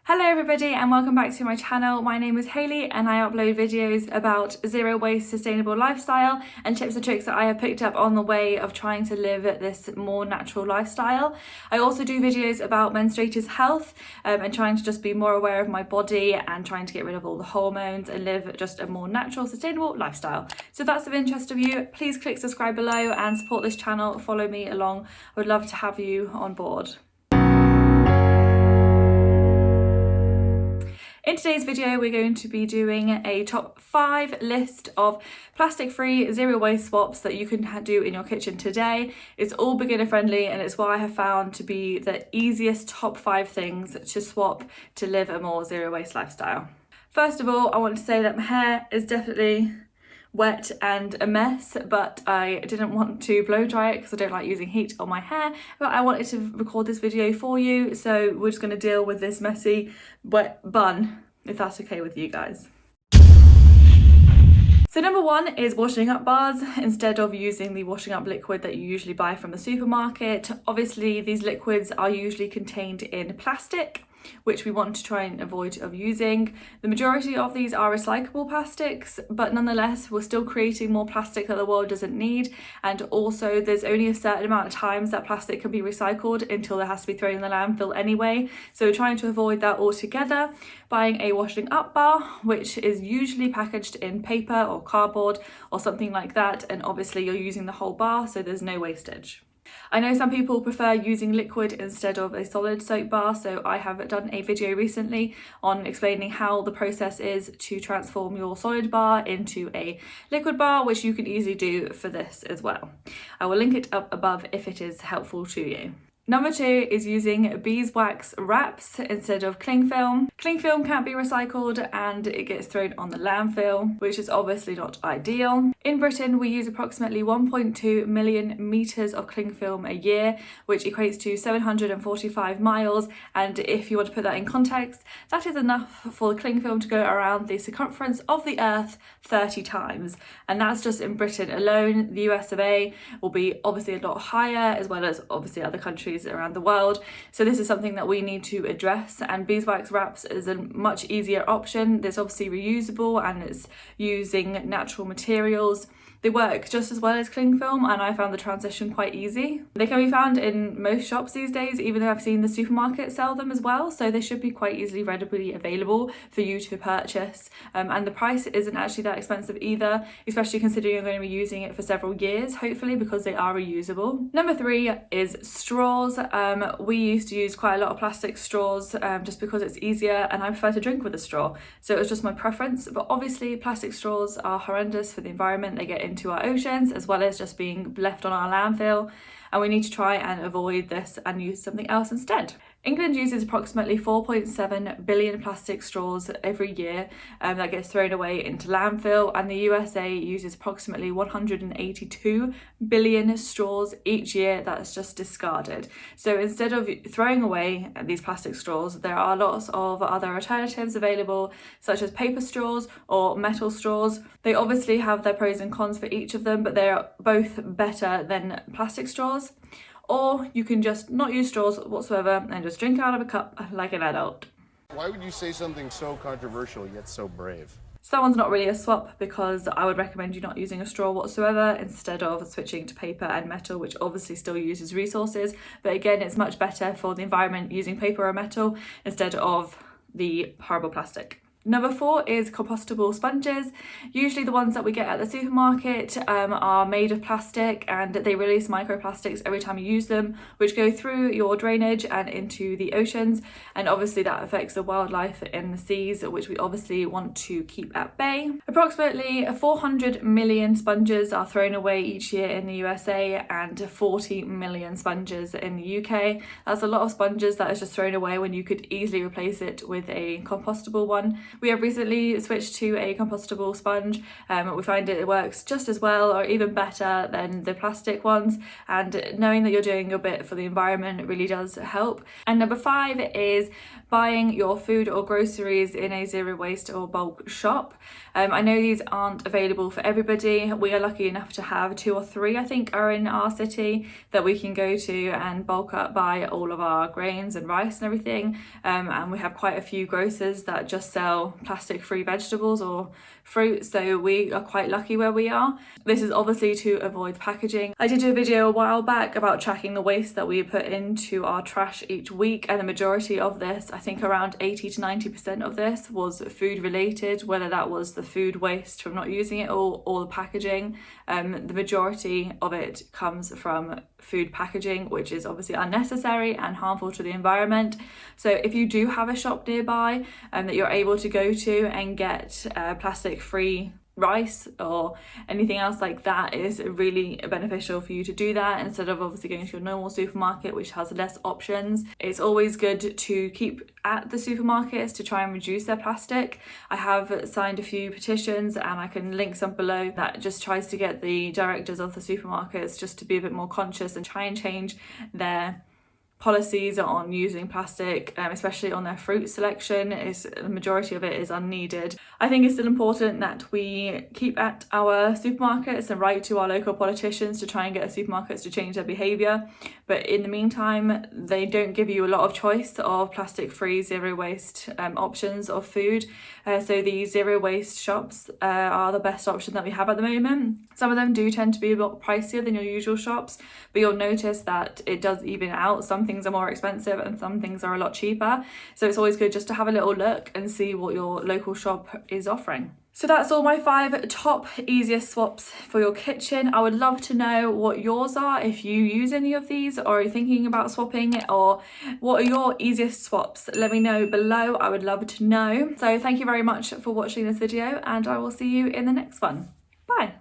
Hello everybody and welcome back to my channel. My name is Hayley and I upload videos about zero waste sustainable lifestyle and tips and tricks that I have picked up on the way of trying to live this more natural lifestyle. I also do videos about menstruators' health and trying to just be more aware of my body and trying to get rid of all the hormones and live just a more natural sustainable lifestyle. So if that's of interest of you, please click subscribe below and support this channel. Follow me along. I would love to have you on board. In today's video, we're going to be doing a top 5 list of plastic-free zero waste swaps that you can do in your kitchen today. It's all beginner friendly and it's what I have found to be the easiest top 5 things to swap to live a more zero waste lifestyle. First of all, I want to say that my hair is definitely wet and a mess, but I didn't want to blow dry it because I don't like using heat on my hair, but I wanted to record this video for you, so we're just going to deal with this messy wet bun, if that's okay with you guys. So number 1 is washing up bars instead of using the washing up liquid that you usually buy from the supermarket. Obviously these liquids are usually contained in plastic, which we want to try and avoid of using. The majority of these are recyclable plastics, but nonetheless we're still creating more plastic that the world doesn't need, and also there's only a certain amount of times that plastic can be recycled until it has to be thrown in the landfill anyway, so we're trying to avoid that altogether. Buying a washing up bar, which is usually packaged in paper or cardboard or something like that, and obviously you're using the whole bar so there's no wastage. I know some people prefer using liquid instead of a solid soap bar, so I have done a video recently on explaining how the process is to transform your solid bar into a liquid bar, which you can easily do for this as well. I will link it up above if it is helpful to you. Number 2 is using beeswax wraps instead of cling film. Cling film can't be recycled and it gets thrown on the landfill, which is obviously not ideal. In Britain, we use approximately 1.2 million metres of cling film a year, which equates to 745 miles. And if you want to put that in context, that is enough for the cling film to go around the circumference of the Earth 30 times. And that's just in Britain alone. The US of A will be obviously a lot higher, as well as obviously other countries around the world. So this is something that we need to address, and beeswax wraps is a much easier option. It's obviously reusable and it's using natural materials. They work just as well as cling film and I found the transition quite easy. They can be found in most shops these days, even though I've seen the supermarket sell them as well, so they should be quite easily readily available for you to purchase, and the price isn't actually that expensive either, especially considering you're going to be using it for several years hopefully, because they are reusable. Number 3 is straws. We used to use quite a lot of plastic straws just because it's easier and I prefer to drink with a straw, so it was just my preference. But obviously plastic straws are horrendous for the environment. They get into our oceans as well as just being left on our landfill, and we need to try and avoid this and use something else instead. England uses approximately 4.7 billion plastic straws every year that gets thrown away into landfill, and the USA uses approximately 182 billion straws each year that's just discarded. So instead of throwing away these plastic straws, there are lots of other alternatives available, such as paper straws or metal straws. They obviously have their pros and cons for each of them, but they are both better than plastic straws. Or you can just not use straws whatsoever and just drink out of a cup like an adult. Why would you say something so controversial yet so brave? So that one's not really a swap, because I would recommend you not using a straw whatsoever instead of switching to paper and metal, which obviously still uses resources. But again, it's much better for the environment using paper or metal instead of the horrible plastic. Number 4 is compostable sponges. Usually the ones that we get at the supermarket are made of plastic and they release microplastics every time you use them, which go through your drainage and into the oceans, and obviously that affects the wildlife in the seas, which we obviously want to keep at bay. Approximately 400 million sponges are thrown away each year in the USA and 40 million sponges in the UK. That's a lot of sponges that is just thrown away when you could easily replace it with a compostable one. We have recently switched to a compostable sponge. We find it works just as well or even better than the plastic ones, and knowing that you're doing your bit for the environment really does help. And number 5 is buying your food or groceries in a zero waste or bulk shop. I know these aren't available for everybody. We are lucky enough to have 2 or 3, I think, are in our city that we can go to and bulk up buy all of our grains and rice and everything. And we have quite a few grocers that just sell plastic-free vegetables or fruit, so we are quite lucky where we are. This is obviously to avoid packaging. I did a video a while back about tracking the waste that we put into our trash each week, and the majority of this, I think around 80 to 90% of this, was food related, whether that was the food waste from not using it or the packaging. The majority of it comes from food packaging, which is obviously unnecessary and harmful to the environment. So if you do have a shop nearby that you're able to go to and get plastic-free rice or anything else like that, is really beneficial for you to do that instead of obviously going to your normal supermarket, which has less options. It's always good to keep at the supermarkets to try and reduce their plastic. I have signed a few petitions, and I can link some below, that just tries to get the directors of the supermarkets just to be a bit more conscious and try and change their policies on using plastic, especially on their fruit selection. Is the majority of it is unneeded. I think it's still important that we keep at our supermarkets and write to our local politicians to try and get our supermarkets to change their behaviour, but in the meantime they don't give you a lot of choice of plastic-free zero waste options of food. So these zero waste shops are the best option that we have at the moment. Some of them do tend to be a lot pricier than your usual shops, but you'll notice that it does even out. Some things are more expensive and some things are a lot cheaper, so it's always good just to have a little look and see what your local shop is offering. So that's all my 5 top easiest swaps for your kitchen. I would love to know what yours are, if you use any of these or are you thinking about swapping, or what are your easiest swaps. Let me know below, I would love to know. So thank you very much for watching this video, and I will see you in the next one. Bye.